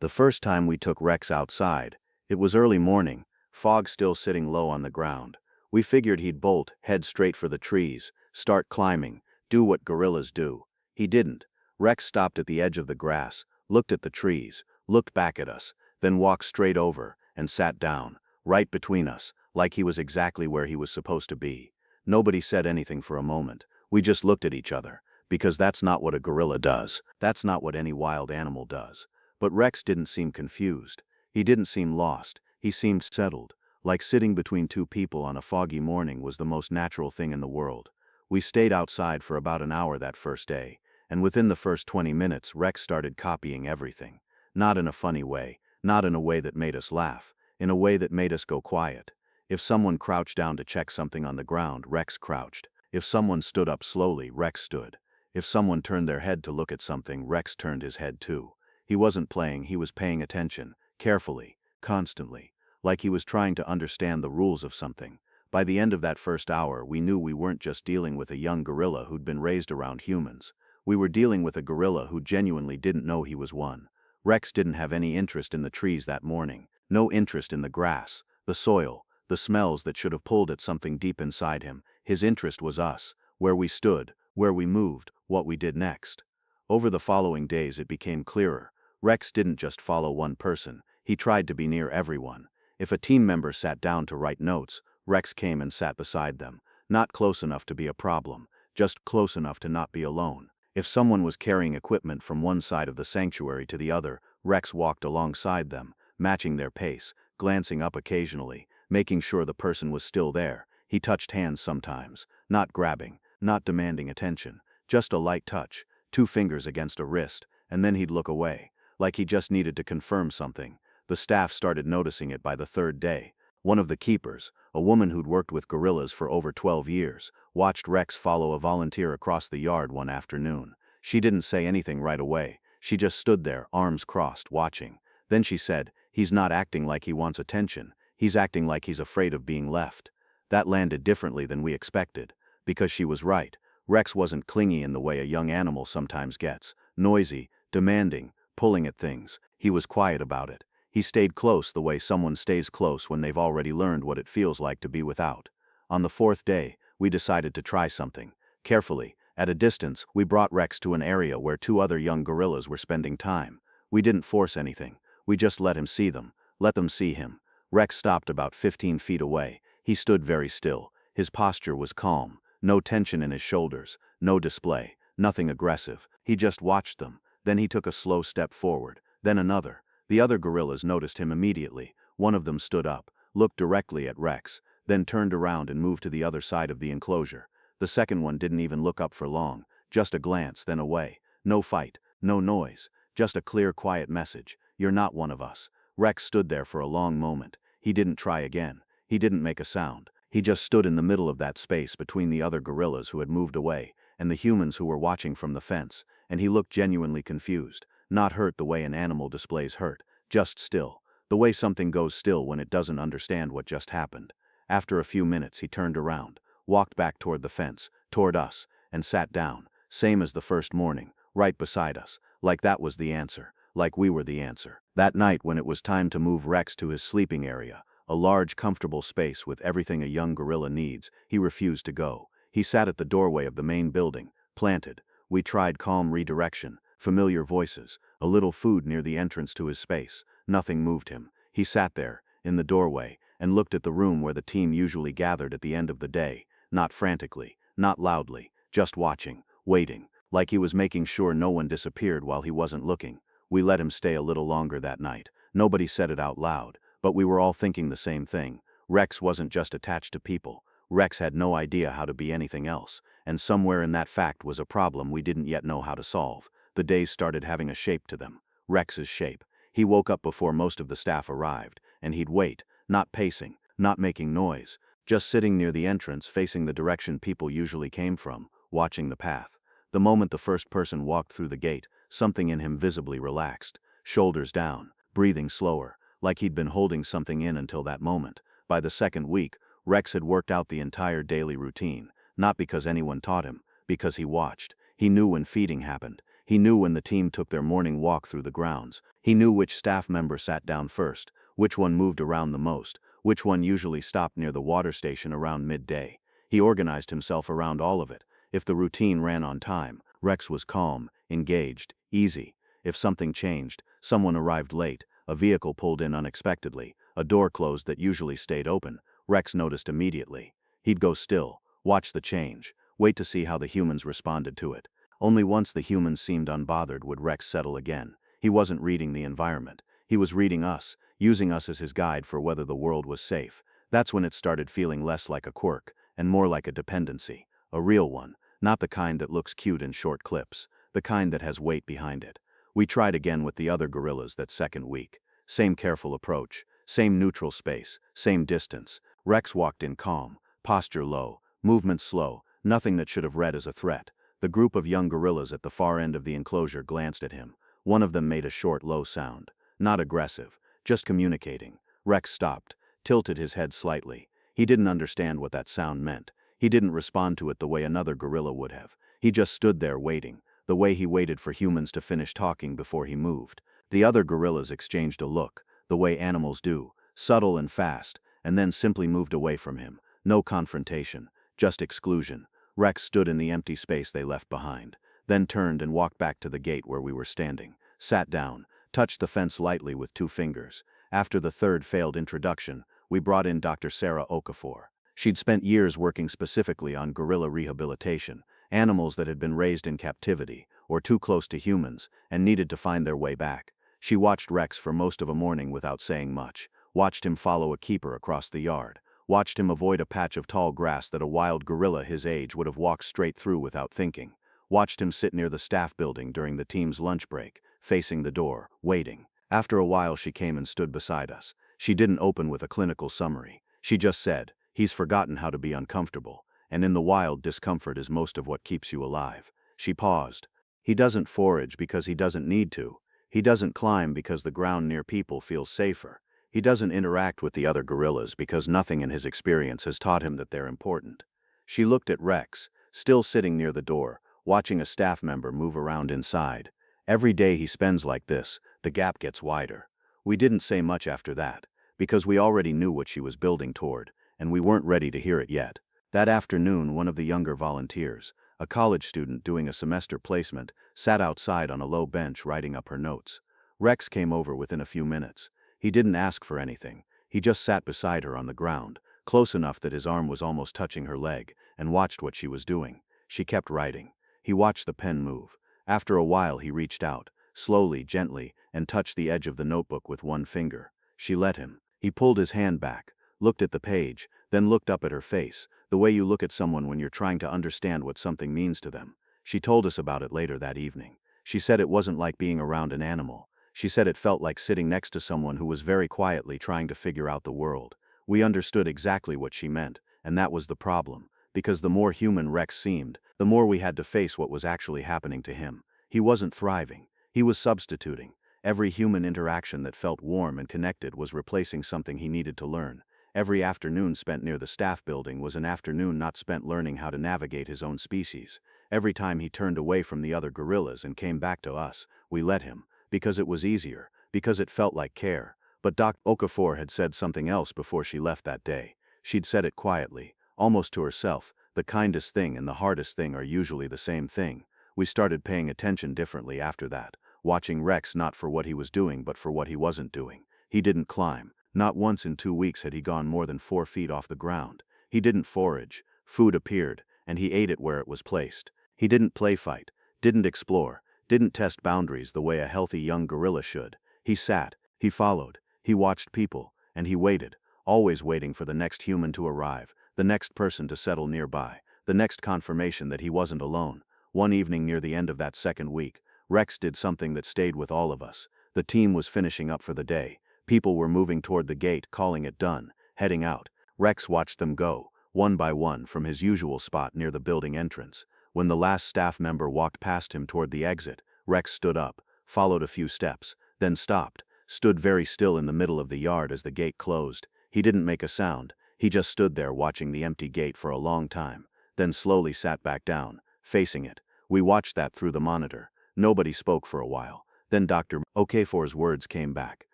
The first time we took Rex outside, it was early morning, fog still sitting low on the ground. We figured he'd bolt, head straight for the trees, start climbing, do what gorillas do. He didn't. Rex stopped at the edge of the grass, looked at the trees, looked back at us, then walked straight over and sat down, right between us, like he was exactly where he was supposed to be. Nobody said anything for a moment. We just looked at each other, because that's not what a gorilla does. That's not what any wild animal does. But Rex didn't seem confused. He didn't seem lost. He seemed settled, like sitting between two people on a foggy morning was the most natural thing in the world. We stayed outside for about an hour that first day, and within the first 20 minutes Rex started copying everything. Not in a funny way, not in a way that made us laugh, in a way that made us go quiet. If someone crouched down to check something on the ground, Rex crouched. If someone stood up slowly, Rex stood. If someone turned their head to look at something, Rex turned his head too. He wasn't playing, he was paying attention, carefully, constantly, like he was trying to understand the rules of something. By the end of that first hour, we knew we weren't just dealing with a young gorilla who'd been raised around humans. We were dealing with a gorilla who genuinely didn't know he was one. Rex didn't have any interest in the trees that morning, no interest in the grass, the soil, the smells that should have pulled at something deep inside him. His interest was us, where we stood, where we moved, what we did next. Over the following days it became clearer. Rex didn't just follow one person, he tried to be near everyone. If a team member sat down to write notes, Rex came and sat beside them, not close enough to be a problem, just close enough to not be alone. If someone was carrying equipment from one side of the sanctuary to the other, Rex walked alongside them, matching their pace, glancing up occasionally, making sure the person was still there. He touched hands sometimes, not grabbing, not demanding attention, just a light touch, 2 fingers against a wrist, and then he'd look away, like he just needed to confirm something. The staff started noticing it by the third day. One of the keepers, a woman who'd worked with gorillas for over 12 years, watched Rex follow a volunteer across the yard one afternoon. She didn't say anything right away. She just stood there, arms crossed, watching. Then she said, "He's not acting like he wants attention. He's acting like he's afraid of being left." That landed differently than we expected. Because she was right. Rex wasn't clingy in the way a young animal sometimes gets, noisy, demanding, pulling at things. He was quiet about it. He stayed close the way someone stays close when they've already learned what it feels like to be without. On the fourth day, we decided to try something. Carefully, at a distance, we brought Rex to an area where 2 other young gorillas were spending time. We didn't force anything. We just let him see them, let them see him. Rex stopped about 15 feet away. He stood very still. His posture was calm. No tension in his shoulders, no display, nothing aggressive. He just watched them. Then he took a slow step forward, then another. The other gorillas noticed him immediately. One of them stood up, looked directly at Rex, then turned around and moved to the other side of the enclosure. The second one didn't even look up for long, just a glance, then away. No fight, no noise, just a clear, quiet message. "You're not one of us." Rex stood there for a long moment. He didn't try again. He didn't make a sound. He just stood in the middle of that space between the other gorillas who had moved away and the humans who were watching from the fence, and he looked genuinely confused, not hurt the way an animal displays hurt, just still, the way something goes still when it doesn't understand what just happened. After a few minutes he turned around, walked back toward the fence, toward us, and sat down, same as the first morning, right beside us, like that was the answer, like we were the answer. That night when it was time to move Rex to his sleeping area, a large, comfortable space with everything a young gorilla needs, he refused to go. He sat at the doorway of the main building, planted. We tried calm redirection, familiar voices, a little food near the entrance to his space. Nothing moved him. He sat there, in the doorway, and looked at the room where the team usually gathered at the end of the day, not frantically, not loudly, just watching, waiting, like he was making sure no one disappeared while he wasn't looking. We let him stay a little longer that night. Nobody said it out loud, but we were all thinking the same thing. Rex wasn't just attached to people. Rex had no idea how to be anything else, and somewhere in that fact was a problem we didn't yet know how to solve. The days started having a shape to them. Rex's shape. He woke up before most of the staff arrived, and he'd wait, not pacing, not making noise, just sitting near the entrance facing the direction people usually came from, watching the path. The moment the first person walked through the gate, something in him visibly relaxed, shoulders down, breathing slower, like he'd been holding something in until that moment. By the second week, Rex had worked out the entire daily routine, not because anyone taught him, because he watched. He knew when feeding happened. He knew when the team took their morning walk through the grounds. He knew which staff member sat down first, which one moved around the most, which one usually stopped near the water station around midday. He organized himself around all of it. If the routine ran on time, Rex was calm, engaged, easy. If something changed, someone arrived late, a vehicle pulled in unexpectedly, a door closed that usually stayed open, Rex noticed immediately. He'd go still, watch the change, wait to see how the humans responded to it. Only once the humans seemed unbothered would Rex settle again. He wasn't reading the environment. He was reading us, using us as his guide for whether the world was safe. That's when it started feeling less like a quirk, and more like a dependency. A real one, not the kind that looks cute in short clips, the kind that has weight behind it. We tried again with the other gorillas that second week. Same careful approach, same neutral space, same distance. Rex walked in calm, posture low, movement slow, nothing that should have read as a threat. The group of young gorillas at the far end of the enclosure glanced at him. One of them made a short, low sound. Not aggressive, just communicating. Rex stopped, tilted his head slightly. He didn't understand what that sound meant. He didn't respond to it the way another gorilla would have. He just stood there waiting, the way he waited for humans to finish talking before he moved. The other gorillas exchanged a look, the way animals do, subtle and fast, and then simply moved away from him. No confrontation, just exclusion. Rex stood in the empty space they left behind, then turned and walked back to the gate where we were standing, sat down, touched the fence lightly with 2 fingers. After the third failed introduction, we brought in Dr. Sarah Okafor. She'd spent years working specifically on gorilla rehabilitation, animals that had been raised in captivity, or too close to humans, and needed to find their way back. She watched Rex for most of a morning without saying much, watched him follow a keeper across the yard, watched him avoid a patch of tall grass that a wild gorilla his age would have walked straight through without thinking, watched him sit near the staff building during the team's lunch break, facing the door, waiting. After a while she came and stood beside us. She didn't open with a clinical summary. She just said, "He's forgotten how to be uncomfortable, and in the wild discomfort is most of what keeps you alive." She paused. "He doesn't forage because he doesn't need to. He doesn't climb because the ground near people feels safer. He doesn't interact with the other gorillas because nothing in his experience has taught him that they're important." She looked at Rex, still sitting near the door, watching a staff member move around inside. "Every day he spends like this, the gap gets wider." We didn't say much after that, because we already knew what she was building toward, and we weren't ready to hear it yet. That afternoon, one of the younger volunteers, a college student doing a semester placement, sat outside on a low bench writing up her notes. Rex came over within a few minutes. He didn't ask for anything. He just sat beside her on the ground, close enough that his arm was almost touching her leg, and watched what she was doing. She kept writing. He watched the pen move. After a while he reached out, slowly, gently, and touched the edge of the notebook with one finger. She let him. He pulled his hand back, looked at the page, then looked up at her face, the way you look at someone when you're trying to understand what something means to them. She told us about it later that evening. She said it wasn't like being around an animal. She said it felt like sitting next to someone who was very quietly trying to figure out the world. We understood exactly what she meant, and that was the problem, because the more human Rex seemed, the more we had to face what was actually happening to him. He wasn't thriving. He was substituting. Every human interaction that felt warm and connected was replacing something he needed to learn. Every afternoon spent near the staff building was an afternoon not spent learning how to navigate his own species. Every time he turned away from the other gorillas and came back to us, we let him, because it was easier, because it felt like care. But Dr. Okafor had said something else before she left that day. She'd said it quietly, almost to herself. The kindest thing and the hardest thing are usually the same thing. We started paying attention differently after that, watching Rex not for what he was doing but for what he wasn't doing. He didn't climb. Not once in 2 weeks had he gone more than 4 feet off the ground. He didn't forage. Food appeared, and he ate it where it was placed. He didn't play fight, didn't explore, didn't test boundaries the way a healthy young gorilla should. He sat, he followed, he watched people, and he waited, always waiting for the next human to arrive, the next person to settle nearby, the next confirmation that he wasn't alone. One evening near the end of that second week, Rex did something that stayed with all of us. The team was finishing up for the day. People were moving toward the gate, calling it done, heading out. Rex watched them go, one by one, from his usual spot near the building entrance. When the last staff member walked past him toward the exit, Rex stood up, followed a few steps, then stopped, stood very still in the middle of the yard as the gate closed. He didn't make a sound. He just stood there watching the empty gate for a long time, then slowly sat back down, facing it. We watched that through the monitor. Nobody spoke for a while. Then Dr. Okafor's words came back,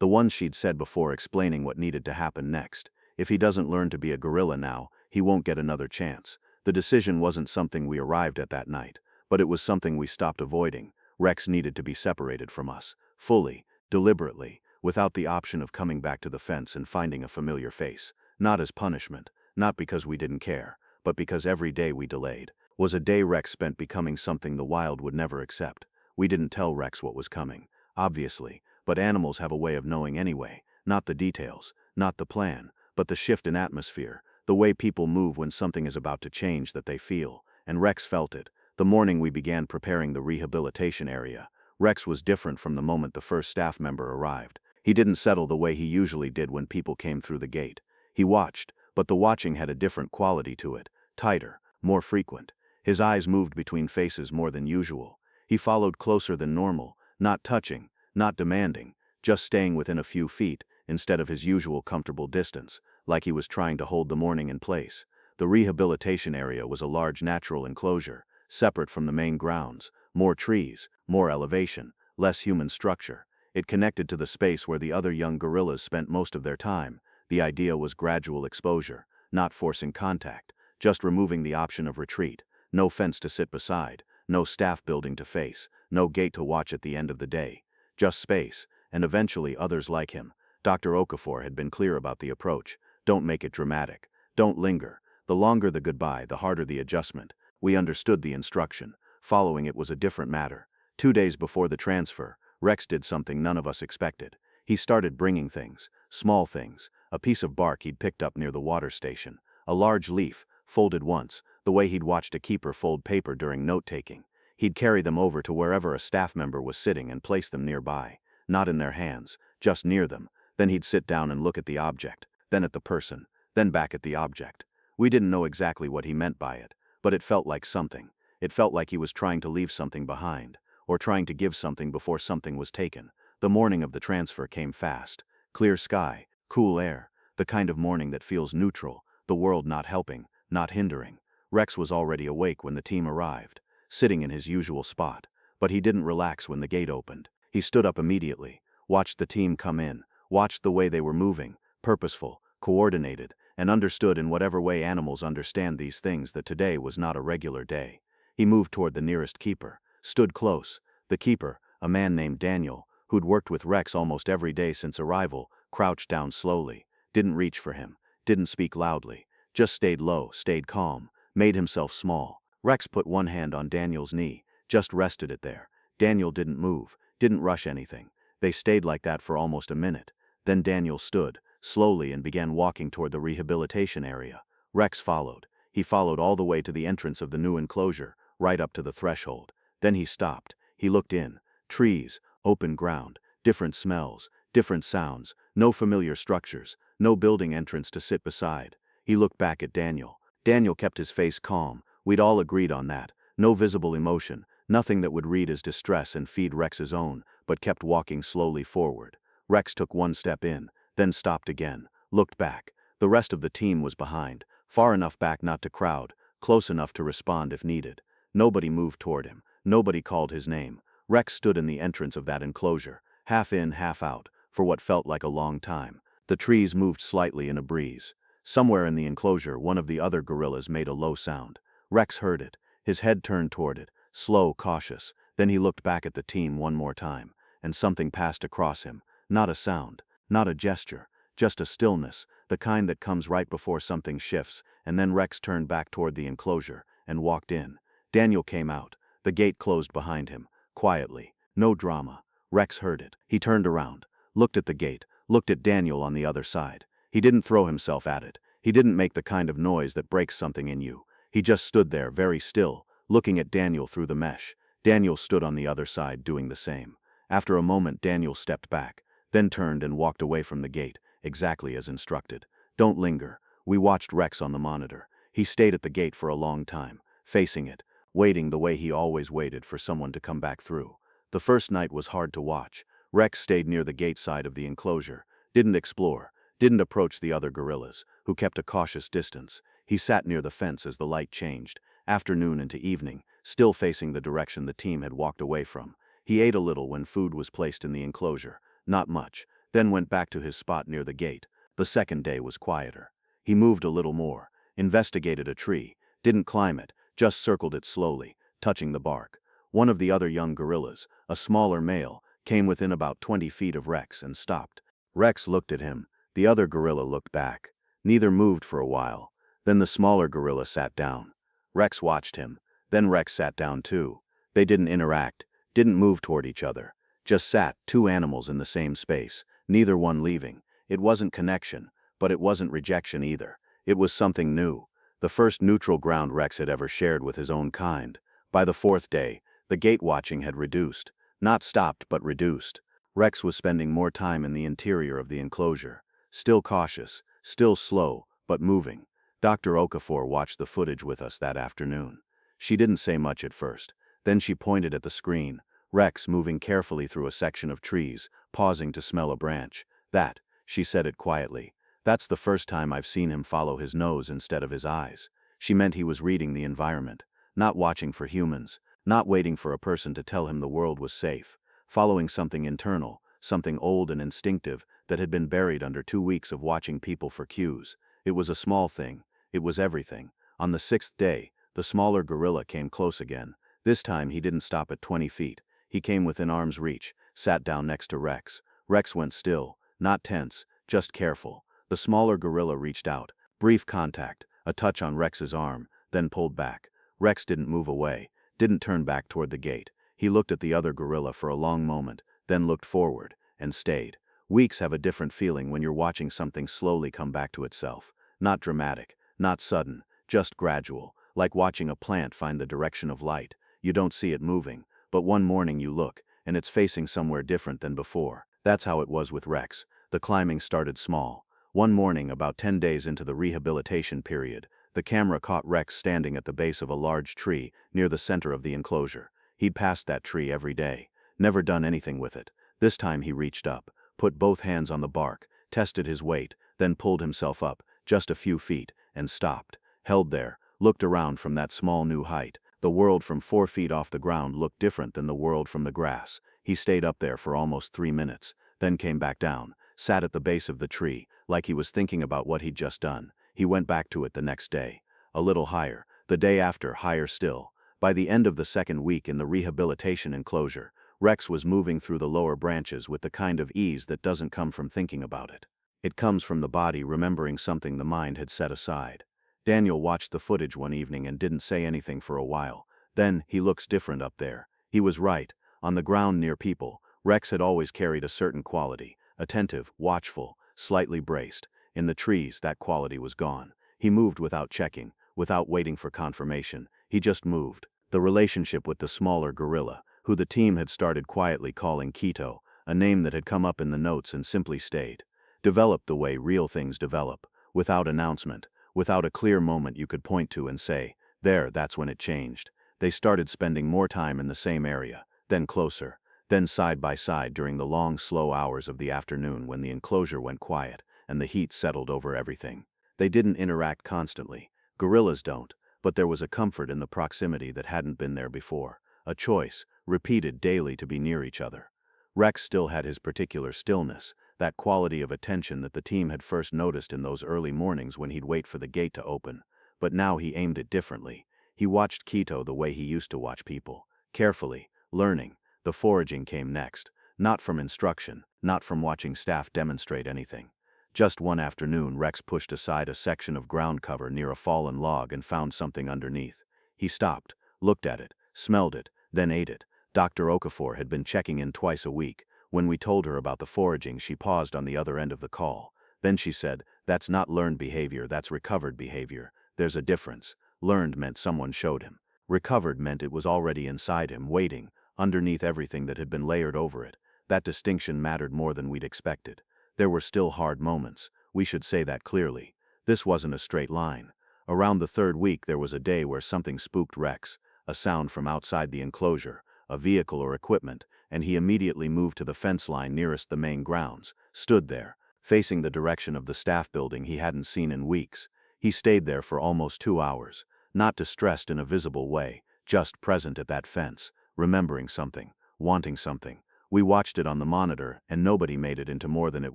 the ones she'd said before explaining what needed to happen next. If he doesn't learn to be a gorilla now, he won't get another chance. The decision wasn't something we arrived at that night, but it was something we stopped avoiding. Rex needed to be separated from us, fully, deliberately, without the option of coming back to the fence and finding a familiar face. Not as punishment, not because we didn't care, but because every day we delayed was a day Rex spent becoming something the wild would never accept. We didn't tell Rex what was coming, obviously, but animals have a way of knowing anyway, not the details, not the plan, but the shift in atmosphere, the way people move when something is about to change that they feel, and Rex felt it. The morning we began preparing the rehabilitation area, Rex was different from the moment the first staff member arrived. He didn't settle the way he usually did when people came through the gate. He watched, but the watching had a different quality to it, tighter, more frequent. His eyes moved between faces more than usual. He followed closer than normal, not touching, not demanding, just staying within a few feet, instead of his usual comfortable distance, like he was trying to hold the morning in place. The rehabilitation area was a large natural enclosure, separate from the main grounds, more trees, more elevation, less human structure. It connected to the space where the other young gorillas spent most of their time. The idea was gradual exposure, not forcing contact, just removing the option of retreat. No fence to sit beside, no staff building to face, no gate to watch at the end of the day. Just space, and eventually others like him. Dr. Okafor had been clear about the approach. Don't make it dramatic. Don't linger. The longer the goodbye, the harder the adjustment. We understood the instruction. Following it was a different matter. 2 days before the transfer, Rex did something none of us expected. He started bringing things, small things, a piece of bark he'd picked up near the water station, a large leaf, folded once, the way he'd watched a keeper fold paper during note-taking. He'd carry them over to wherever a staff member was sitting and place them nearby, not in their hands, just near them. Then he'd sit down and look at the object, then at the person, then back at the object. We didn't know exactly what he meant by it, but it felt like something. It felt like he was trying to leave something behind, or trying to give something before something was taken. The morning of the transfer came fast. Clear sky, cool air, the kind of morning that feels neutral, the world not helping, not hindering. Rex was already awake when the team arrived, sitting in his usual spot, but he didn't relax when the gate opened. He stood up immediately, watched the team come in, watched the way they were moving, purposeful, coordinated, and understood in whatever way animals understand these things that today was not a regular day. He moved toward the nearest keeper, stood close. The keeper, a man named Daniel, who'd worked with Rex almost every day since arrival, crouched down slowly, didn't reach for him, didn't speak loudly, just stayed low, stayed calm, made himself small. Rex put one hand on Daniel's knee, just rested it there. Daniel didn't move, didn't rush anything. They stayed like that for almost a minute. Then Daniel stood, slowly, and began walking toward the rehabilitation area. Rex followed. He followed all the way to the entrance of the new enclosure, right up to the threshold. Then he stopped. He looked in. Trees, open ground, different smells, different sounds, no familiar structures, no building entrance to sit beside. He looked back at Daniel. Daniel kept his face calm. We'd all agreed on that. No visible emotion, nothing that would read as distress and feed Rex's own, but kept walking slowly forward. Rex took one step in, then stopped again, looked back. The rest of the team was behind, far enough back not to crowd, close enough to respond if needed. Nobody moved toward him. Nobody called his name. Rex stood in the entrance of that enclosure, half in, half out, for what felt like a long time. The trees moved slightly in a breeze. Somewhere in the enclosure, one of the other gorillas made a low sound. Rex heard it. His head turned toward it, slow, cautious. Then he looked back at the team one more time, and something passed across him. Not a sound, not a gesture, just a stillness, the kind that comes right before something shifts. And then Rex turned back toward the enclosure and walked in. Daniel came out. The gate closed behind him, quietly. No drama. Rex heard it. He turned around, looked at the gate, looked at Daniel on the other side. He didn't throw himself at it. He didn't make the kind of noise that breaks something in you. He just stood there, very still, looking at Daniel through the mesh. Daniel stood on the other side, doing the same. After a moment, Daniel stepped back, then turned and walked away from the gate, exactly as instructed. Don't linger. We watched Rex on the monitor. He stayed at the gate for a long time, facing it, waiting the way he always waited for someone to come back through. The first night was hard to watch. Rex stayed near the gate side of the enclosure, didn't explore, didn't approach the other gorillas, who kept a cautious distance. He sat near the fence as the light changed, afternoon into evening, still facing the direction the team had walked away from. He ate a little when food was placed in the enclosure, not much, then went back to his spot near the gate. The second day was quieter. He moved a little more, investigated a tree, didn't climb it, just circled it slowly, touching the bark. One of the other young gorillas, a smaller male, came within about 20 feet of Rex and stopped. Rex looked at him. The other gorilla looked back. Neither moved for a while. Then the smaller gorilla sat down. Rex watched him. Then Rex sat down too. They didn't interact, didn't move toward each other. Just sat, two animals in the same space, neither one leaving. It wasn't connection, but it wasn't rejection either. It was something new. The first neutral ground Rex had ever shared with his own kind. By the fourth day, the gate watching had reduced. Not stopped, but reduced. Rex was spending more time in the interior of the enclosure. Still cautious, still slow, but moving. Dr. Okafor watched the footage with us that afternoon. She didn't say much at first. Then she pointed at the screen. Rex moving carefully through a section of trees, pausing to smell a branch. That, she said it quietly. That's the first time I've seen him follow his nose instead of his eyes. She meant he was reading the environment, not watching for humans, not waiting for a person to tell him the world was safe, following something internal, something old and instinctive that had been buried under 2 weeks of watching people for cues. It was a small thing. It was everything. On the 6th day, the smaller gorilla came close again. This time he didn't stop at 20 feet. He came within arm's reach, sat down next to Rex. Rex went still, not tense, just careful. The smaller gorilla reached out. Brief contact, a touch on Rex's arm, then pulled back. Rex didn't move away, didn't turn back toward the gate. He looked at the other gorilla for a long moment, then looked forward, and stayed. Weeks have a different feeling when you're watching something slowly come back to itself. Not dramatic, not sudden, just gradual, like watching a plant find the direction of light. You don't see it moving, but one morning you look, and it's facing somewhere different than before. That's how it was with Rex. The climbing started small. One morning, about 10 days into the rehabilitation period, the camera caught Rex standing at the base of a large tree near the center of the enclosure. He'd passed that tree every day, never done anything with it. This time he reached up, put both hands on the bark, tested his weight, then pulled himself up, just a few feet, and stopped, held there, looked around from that small new height. The world from 4 feet off the ground looked different than the world from the grass. He stayed up there for almost 3 minutes, then came back down, sat at the base of the tree, like he was thinking about what he'd just done. He went back to it the next day. A little higher. The day after, higher still. By the end of the second week in the rehabilitation enclosure, Rex was moving through the lower branches with the kind of ease that doesn't come from thinking about it. It comes from the body remembering something the mind had set aside. Daniel watched the footage one evening and didn't say anything for a while. Then, he looks different up there. He was right. On the ground near people, Rex had always carried a certain quality. Attentive, watchful, slightly braced. In the trees, that quality was gone. He moved without checking, without waiting for confirmation. He just moved. The relationship with the smaller gorilla, who the team had started quietly calling Keto, a name that had come up in the notes and simply stayed, developed the way real things develop, without announcement, without a clear moment you could point to and say, there, that's when it changed. They started spending more time in the same area, then closer, then side by side during the long, slow hours of the afternoon when the enclosure went quiet and the heat settled over everything. They didn't interact constantly. Gorillas don't, but there was a comfort in the proximity that hadn't been there before, a choice, repeated daily to be near each other. Rex still had his particular stillness, that quality of attention that the team had first noticed in those early mornings when he'd wait for the gate to open. But now he aimed it differently. He watched Keto the way he used to watch people, carefully, learning. The foraging came next, not from instruction, not from watching staff demonstrate anything. Just one afternoon, Rex pushed aside a section of ground cover near a fallen log and found something underneath. He stopped, looked at it, smelled it, then ate it. Dr. Okafor had been checking in twice a week. When we told her about the foraging, she paused on the other end of the call. Then she said, "That's not learned behavior, that's recovered behavior. There's a difference." Learned meant someone showed him. Recovered meant it was already inside him, waiting, underneath everything that had been layered over it. That distinction mattered more than we'd expected. There were still hard moments. We should say that clearly. This wasn't a straight line. Around the third week there was a day where something spooked Rex, a sound from outside the enclosure, a vehicle or equipment, and he immediately moved to the fence line nearest the main grounds, stood there, facing the direction of the staff building he hadn't seen in weeks. He stayed there for almost 2 hours, not distressed in a visible way, just present at that fence, remembering something, wanting something. We watched it on the monitor, and nobody made it into more than it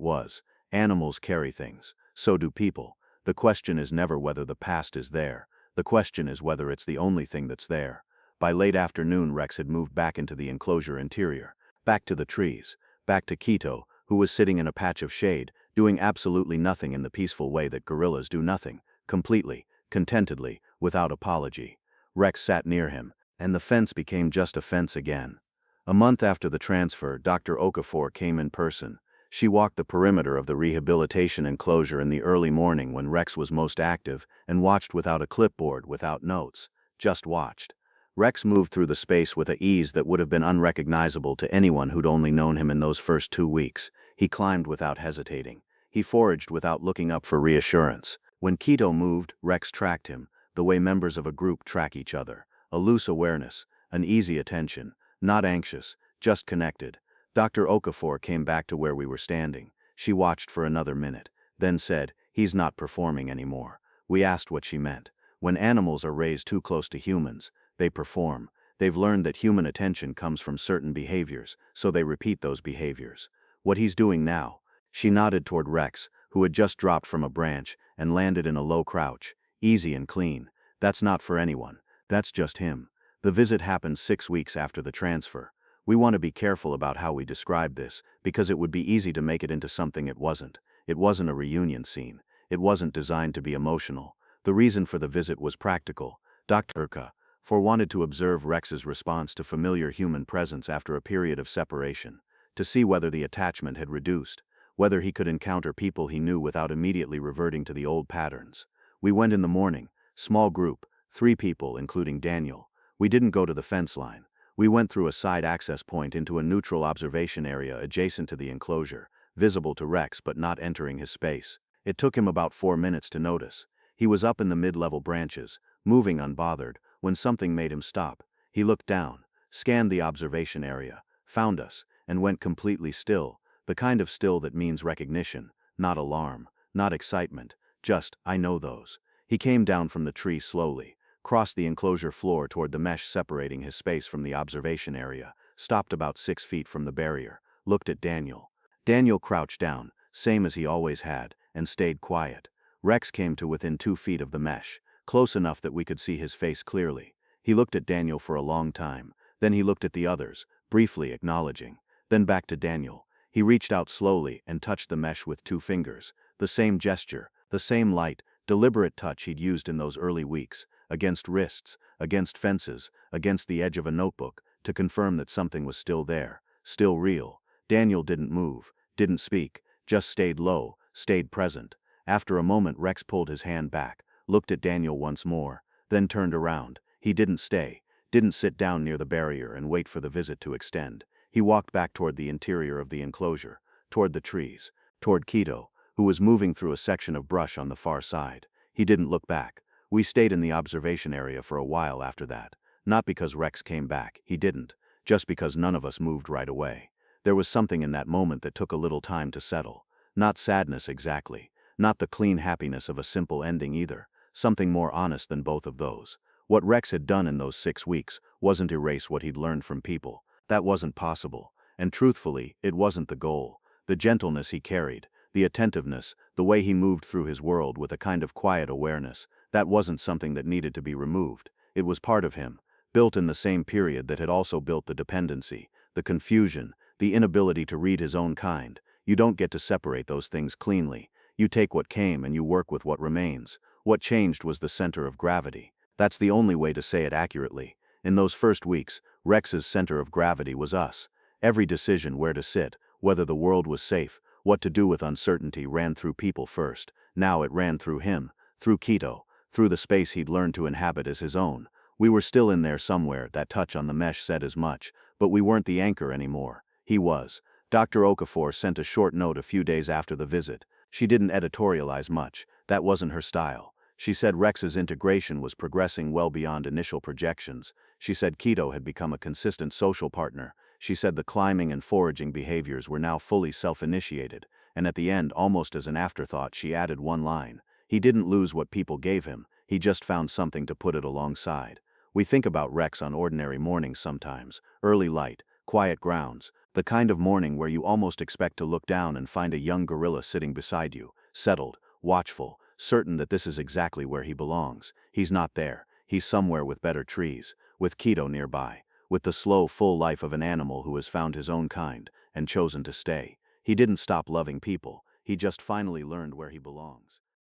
was. Animals carry things. So do people. The question is never whether the past is there. The question is whether it's the only thing that's there. By late afternoon, Rex had moved back into the enclosure interior. Back to the trees. Back to Quito, who was sitting in a patch of shade, doing absolutely nothing in the peaceful way that gorillas do nothing. Completely, contentedly, without apology. Rex sat near him, and the fence became just a fence again. A month after the transfer, Dr. Okafor came in person. She walked the perimeter of the rehabilitation enclosure in the early morning when Rex was most active and watched without a clipboard, without notes. Just watched. Rex moved through the space with an ease that would have been unrecognizable to anyone who'd only known him in those first 2 weeks. He climbed without hesitating. He foraged without looking up for reassurance. When Quito moved, Rex tracked him, the way members of a group track each other. A loose awareness, an easy attention, not anxious, just connected. Dr. Okafor came back to where we were standing. She watched for another minute, then said, "He's not performing anymore." We asked what she meant. When animals are raised too close to humans, they perform. They've learned that human attention comes from certain behaviors, so they repeat those behaviors. What he's doing now. She nodded toward Rex, who had just dropped from a branch and landed in a low crouch, easy and clean. That's not for anyone. That's just him. The visit happened 6 weeks after the transfer. We want to be careful about how we describe this, because it would be easy to make it into something it wasn't. It wasn't a reunion scene. It wasn't designed to be emotional. The reason for the visit was practical. Dr. Okafor wanted to observe Rex's response to familiar human presence after a period of separation, to see whether the attachment had reduced, whether he could encounter people he knew without immediately reverting to the old patterns. We went in the morning, small group, 3 people, including Daniel. We didn't go to the fence line. We went through a side access point into a neutral observation area adjacent to the enclosure, visible to Rex but not entering his space. It took him about 4 minutes to notice. He was up in the mid-level branches, moving unbothered, when something made him stop. He looked down, scanned the observation area, found us, and went completely still, the kind of still that means recognition, not alarm, not excitement, just, "I know those." He came down from the tree slowly, crossed the enclosure floor toward the mesh separating his space from the observation area, stopped about 6 feet from the barrier, looked at Daniel. Daniel crouched down, same as he always had, and stayed quiet. Rex came to within 2 feet of the mesh, close enough that we could see his face clearly. He looked at Daniel for a long time, then he looked at the others, briefly acknowledging, then back to Daniel. He reached out slowly and touched the mesh with 2 fingers, the same gesture, the same light, deliberate touch he'd used in those early weeks, against wrists, against fences, against the edge of a notebook, to confirm that something was still there, still real. Daniel didn't move, didn't speak, just stayed low, stayed present. After a moment, Rex pulled his hand back, looked at Daniel once more, then turned around. He didn't stay, didn't sit down near the barrier and wait for the visit to extend. He walked back toward the interior of the enclosure, toward the trees, toward Quito, who was moving through a section of brush on the far side. He didn't look back. We stayed in the observation area for a while after that. Not because Rex came back, he didn't, just because none of us moved right away. There was something in that moment that took a little time to settle. Not sadness exactly, not the clean happiness of a simple ending either, something more honest than both of those. What Rex had done in those 6 weeks wasn't erase what he'd learned from people. That wasn't possible, and truthfully, it wasn't the goal. The gentleness he carried, the attentiveness, the way he moved through his world with a kind of quiet awareness, that wasn't something that needed to be removed. It was part of him, built in the same period that had also built the dependency, the confusion, the inability to read his own kind. You don't get to separate those things cleanly. You take what came and you work with what remains. What changed was the center of gravity. That's the only way to say it accurately. In those first weeks, Rex's center of gravity was us. Every decision where to sit, whether the world was safe, what to do with uncertainty ran through people first. Now it ran through him, through Quito, through the space he'd learned to inhabit as his own. We were still in there somewhere, that touch on the mesh said as much, but we weren't the anchor anymore. He was. Dr. Okafor sent a short note a few days after the visit. She didn't editorialize much. That wasn't her style. She said Rex's integration was progressing well beyond initial projections. She said Quito had become a consistent social partner. She said the climbing and foraging behaviors were now fully self-initiated. And at the end, almost as an afterthought, she added one line. He didn't lose what people gave him. He just found something to put it alongside. We think about Rex on ordinary mornings sometimes, early light, quiet grounds, the kind of morning where you almost expect to look down and find a young gorilla sitting beside you, settled, watchful, certain that this is exactly where he belongs. He's not there. He's somewhere with better trees, with Keto nearby, with the slow, full life of an animal who has found his own kind and chosen to stay. He didn't stop loving people. He just finally learned where he belongs.